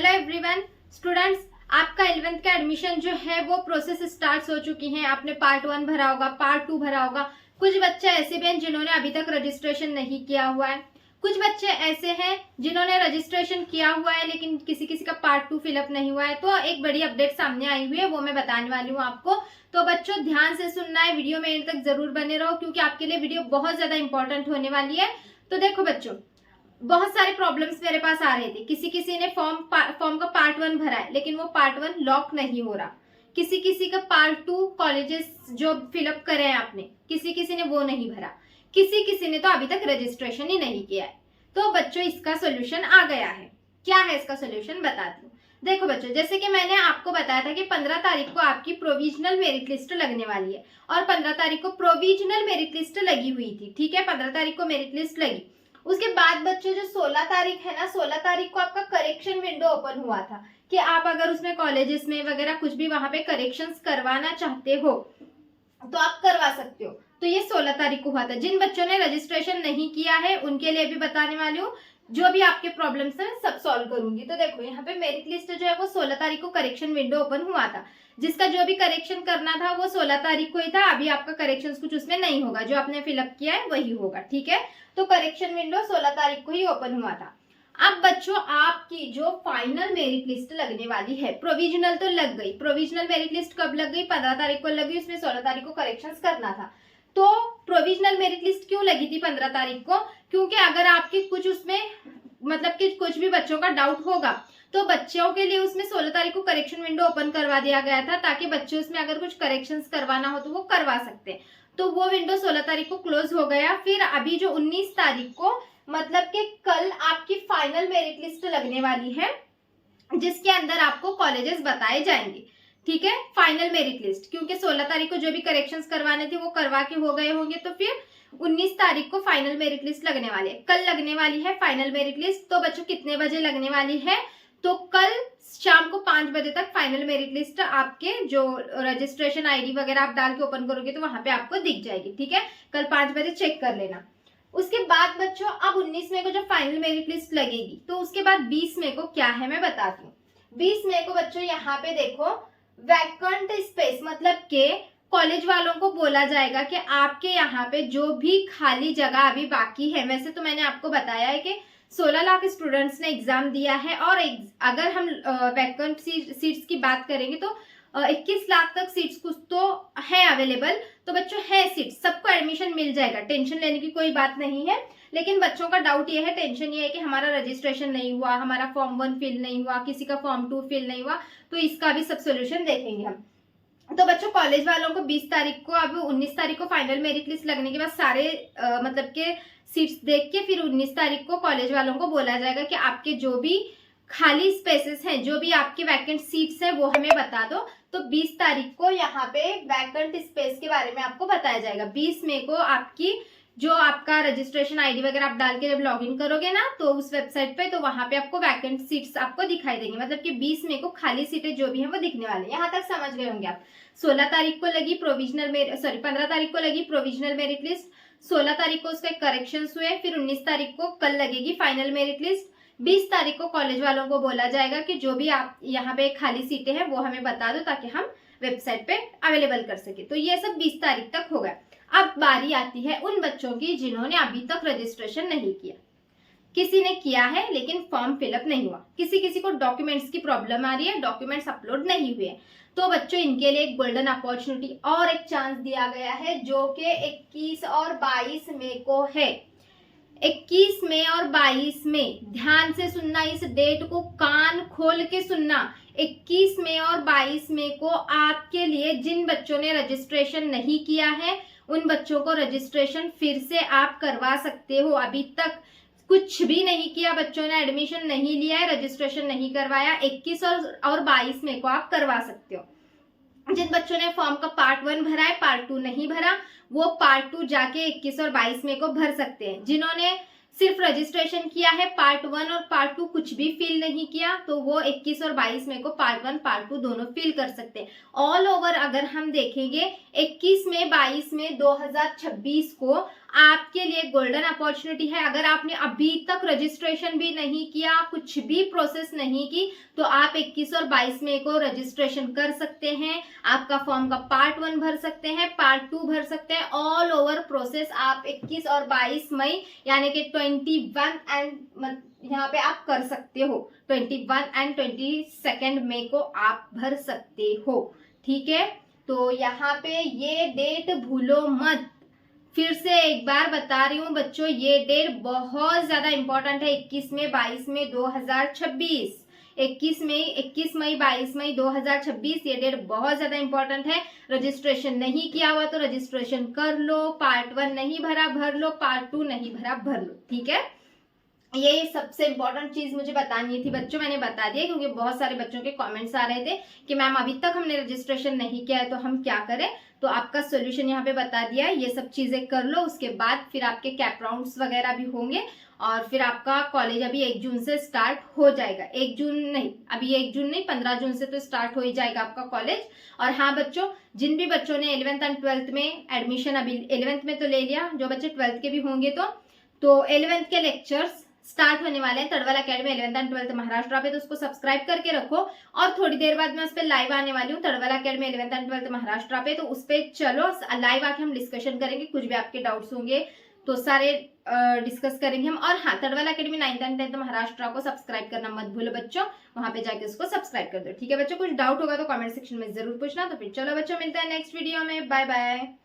Hello everyone students, आपका 11th का admission जो है वो प्रोसेस स्टार्ट हो चुकी है। आपने पार्ट 1 भरा होगा, पार्ट 2 भरा होगा। कुछ बच्चे ऐसे भी हैं जिन्होंने अभी तक रजिस्ट्रेशन नहीं किया हुआ है। कुछ बच्चे ऐसे हैं जिन्होंने रजिस्ट्रेशन किया हुआ है लेकिन किसी किसी का पार्ट 2 फिलअप नहीं हुआ है। तो एक बड़ी अपडेट सामने आई हुई है, वो मैं बताने वाली हूँ आपको। तो बच्चों ध्यान से सुनना है, वीडियो में एंड तक जरूर बने रहो क्योंकि आपके लिए वीडियो बहुत ज्यादा इंपॉर्टेंट होने वाली है। तो देखो बच्चों, बहुत सारे प्रॉब्लम्स मेरे पास आ रहे थे। किसी किसी ने फॉर्म का पार्ट 1 भरा है लेकिन वो पार्ट 1 लॉक नहीं हो रहा। किसी किसी का पार्ट 2 कॉलेजेस जो फिलअप करे हैं आपने, किसी किसी ने वो नहीं भरा। किसी किसी ने तो अभी तक रजिस्ट्रेशन ही नहीं किया है। तो बच्चों इसका सोल्यूशन आ गया है। क्या है इसका सोल्यूशन बताती हूँ। देखो बच्चों, जैसे कि मैंने आपको बताया था कि 15 तारीख को आपकी प्रोविजनल मेरिट लिस्ट लगने वाली है और 15 तारीख को प्रोविजनल मेरिट लिस्ट लगी हुई थी। ठीक है, 15 तारीख को मेरिट लिस्ट लगी। उसके बाद बच्चों जो 16 तारीख है ना, 16 तारीख को आपका करेक्शन विंडो ओपन हुआ था कि आप अगर उसमें कॉलेजेस में वगैरह कुछ भी वहां पे करेक्शंस करवाना चाहते हो तो आप करवा सकते हो। तो ये 16 तारीख को हुआ था। जिन बच्चों ने रजिस्ट्रेशन नहीं किया है उनके लिए भी बताने वाली हूँ, जो भी आपके प्रॉब्लम्स हैं सब सॉल्व करूंगी। तो देखो यहाँ पे मेरिट लिस्ट जो है वो 16 तारीख को करेक्शन विंडो ओपन हुआ था। जिसका जो भी करेक्शन करना था वो 16 तारीख को ही था। अभी आपका करेक्शन कुछ उसमें नहीं होगा, जो आपने फिलअप किया है वही होगा। ठीक है, तो करेक्शन विंडो 16 तारीख को ही ओपन हुआ था। अब बच्चों आपकी जो फाइनल मेरिट लिस्ट लगने वाली है, प्रोविजनल तो लग गई। प्रोविजनल मेरिट लिस्ट कब लग गई? 15 तारीख को लग गई। उसमें 16 तारीख को करेक्शंस करना था। तो प्रोविजनल मेरिट लिस्ट क्यों लगी थी 15 तारीख को? क्योंकि अगर आपके कुछ उसमें मतलब कि कुछ भी बच्चों का डाउट होगा तो बच्चों के लिए उसमें 16 तारीख को करेक्शन विंडो ओपन करवा दिया गया था, ताकि बच्चे उसमें अगर कुछ करेक्शंस करवाना हो तो वो करवा सकते हैं। तो वो विंडो 16 तारीख को क्लोज हो गया। फिर अभी जो 19 तारीख को मतलब कि कल आपकी फाइनल मेरिट लिस्ट लगने वाली है, जिसके अंदर आपको कॉलेजेस बताए जाएंगे। ठीक है, फाइनल मेरिट लिस्ट, क्योंकि 16 तारीख को जो भी करेक्शंस करवाने थे वो करवा के हो गए होंगे। तो फिर 19 तारीख को फाइनल मेरिट लिस्ट लगने वाली है, कल लगने वाली है फाइनल मेरिट लिस्ट। तो बच्चों कितने बजे लगने वाली है? तो कल शाम को 5 बजे तक फाइनल मेरिट लिस्ट आपके जो रजिस्ट्रेशन आईडी वगैरह आप डाल के ओपन करोगे तो वहां पे आपको दिख जाएगी। ठीक है, कल 5 बजे चेक कर लेना। उसके बाद बच्चों अब 19 मई को जब फाइनल मेरिट लिस्ट लगेगी तो उसके बाद 20 मई को क्या है मैं बताती हूँ। 20 मई को बच्चों यहाँ पे देखो वैकेंट स्पेस, मतलब के कॉलेज वालों को बोला जाएगा कि आपके यहाँ पे जो भी खाली जगह अभी बाकी है, वैसे तो मैंने आपको बताया है कि 16 लाख स्टूडेंट्स ने एग्जाम दिया है और अगर हम वैकेंट सीट्स की बात करेंगे तो 21 लाख तक सीट्स कुछ तो है अवेलेबल। तो बच्चों है सीट्स, सबको एडमिशन मिल जाएगा, टेंशन लेने की कोई बात नहीं है। लेकिन बच्चों का डाउट ये है, टेंशन ये है कि हमारा रजिस्ट्रेशन नहीं हुआ, हमारा फॉर्म 1 फिल नहीं हुआ, किसी का फॉर्म 2 फिल नहीं हुआ। तो इसका भी सब सोल्यूशन देखेंगे हम। तो बच्चों कॉलेज वालों को 20 तारीख को, अब 19 तारीख को फाइनल मेरिट लिस्ट लगने के बाद सारे मतलब के सीट्स देख के फिर 19 तारीख को कॉलेज वालों को बोला जाएगा कि आपके जो भी खाली स्पेसेस हैं, जो भी आपके वैकेंट सीट्स हैं वो हमें बता दो। तो 20 तारीख को यहाँ पे वैकेंट स्पेस के बारे में आपको बताया जाएगा। 20 मई को आपकी जो आपका रजिस्ट्रेशन आईडी वगैरह आप डाल के जब लॉगिन करोगे ना तो उस वेबसाइट पे, तो वहां पे आपको वैकेंट सीट्स आपको दिखाई देंगी। मतलब कि 20 मई को खाली सीटें जो भी हैं वो दिखने वाले हैं। यहाँ तक समझ गए होंगे आप। 16 तारीख को लगी प्रोविजनल मेरिट, सॉरी 15 तारीख को लगी प्रोविजनल मेरिट लिस्ट, 16 तारीख को उसके करेक्शंस हुए, फिर 19 तारीख को कल लगेगी फाइनल मेरिट लिस्ट। 20 तारीख को कॉलेज वालों को बोला जाएगा कि जो भी आप यहाँ पे खाली सीटें हैं वो हमें बता दो ताकि हम वेबसाइट पे अवेलेबल कर सके। तो ये सब 20 तारीख तक होगा। अब बारी आती है उन बच्चों की जिन्होंने अभी तक रजिस्ट्रेशन नहीं किया। किसी ने किया है लेकिन फॉर्म फिलअप नहीं हुआ, किसी किसी को डॉक्यूमेंट्स की प्रॉब्लम आ रही है, डॉक्यूमेंट्स अपलोड नहीं हुए। तो बच्चों इनके लिए एक गोल्डन अपॉर्चुनिटी और एक चांस दिया गया है, जो कि 21 और 22 मई को है। 21 मई और 22 मई, ध्यान से सुनना, इस डेट को कान खोल के सुनना। 21 मई और 22 मई को आपके लिए जिन बच्चों ने रजिस्ट्रेशन नहीं किया है उन बच्चों को रजिस्ट्रेशन फिर से आप करवा सकते हो। अभी तक कुछ भी नहीं किया, बच्चों ने एडमिशन नहीं लिया है, रजिस्ट्रेशन नहीं करवाया, 21 और 22 मई को आप करवा सकते हो। जिन बच्चों ने फॉर्म का पार्ट 1 भरा है, पार्ट 2 नहीं भरा, वो पार्ट 2 जाके 21 और 22 मई को भर सकते हैं। जिन्होंने सिर्फ रजिस्ट्रेशन किया है, पार्ट 1 और पार्ट 2 कुछ भी फिल नहीं किया, तो वो 21 और 22 मई को पार्ट 1 पार्ट 2 दोनों फिल कर सकते हैं। ऑल ओवर अगर हम देखेंगे 21 मई 22 मई 2026 को आपके लिए गोल्डन अपॉर्चुनिटी है। अगर आपने अभी तक रजिस्ट्रेशन भी नहीं किया, कुछ भी प्रोसेस नहीं की, तो आप 21 और 22 मई को रजिस्ट्रेशन कर सकते हैं। आपका फॉर्म का पार्ट 1 भर सकते हैं, पार्ट 2 भर सकते हैं। ऑल ओवर प्रोसेस आप 21 और 22 मई यानी कि 21 एंड यहाँ पे आप कर सकते हो। 21 एंड 22 मई को आप भर सकते हो। ठीक है, तो यहाँ पे ये डेट भूलो मत। फिर से एक बार बता रही हूँ बच्चों, ये डेट बहुत ज्यादा इंपॉर्टेंट है। 21 मई 22 मई 2026, 21 मई 22 मई 2026 ये डेट बहुत ज्यादा इंपॉर्टेंट है। रजिस्ट्रेशन नहीं किया हुआ तो रजिस्ट्रेशन कर लो। पार्ट 1 नहीं भरा भर लो, पार्ट 2 नहीं भरा भर लो। ठीक है, ये सबसे इंपॉर्टेंट चीज मुझे बतानी थी बच्चों, मैंने बता दिया क्योंकि बहुत सारे बच्चों के कमेंट्स आ रहे थे कि मैम अभी तक हमने रजिस्ट्रेशन नहीं किया है तो हम क्या करें। तो आपका सोल्यूशन यहाँ पे बता दिया है। ये सब चीजें कर लो, उसके बाद फिर आपके कैप राउंड्स वगैरह भी होंगे और फिर आपका कॉलेज अभी 1 जून से स्टार्ट हो जाएगा। 1 जून नहीं, अभी 1 जून नहीं, 15 जून से तो स्टार्ट हो ही जाएगा आपका कॉलेज। और हाँ बच्चों, जिन भी बच्चों ने 11th एंड 12th में एडमिशन अभी 11th में तो ले लिया, जो बच्चे 12th के भी होंगे तो 11th के लेक्चर्स स्टार्ट होने वाले हैं तड़वाल academy 11th and 12th Maharashtra पे, तो उसको सब्सक्राइब करके रखो। और थोड़ी देर बाद मैं उस पर लाइव आने वाली हूँ तड़वाल academy 11th and 12th Maharashtra पे, तो उस पर चलो लाइव आके हम डिस्कशन करेंगे। कुछ भी आपके डाउट्स होंगे तो सारे डिस्कस करेंगे हम। और हाँ, तड़वाल academy 9th and 10th Maharashtra को सब्सक्राइब करना मत भूलो बच्चों, वहां पे जाके उसको सब्सक्राइब कर दो। ठीक है बच्चों, कुछ डाउट होगा तो कमेंट सेक्शन में जरूर पूछना। तो फिर चलो बच्चों, मिलते हैं नेक्स्ट वीडियो में। Bye bye.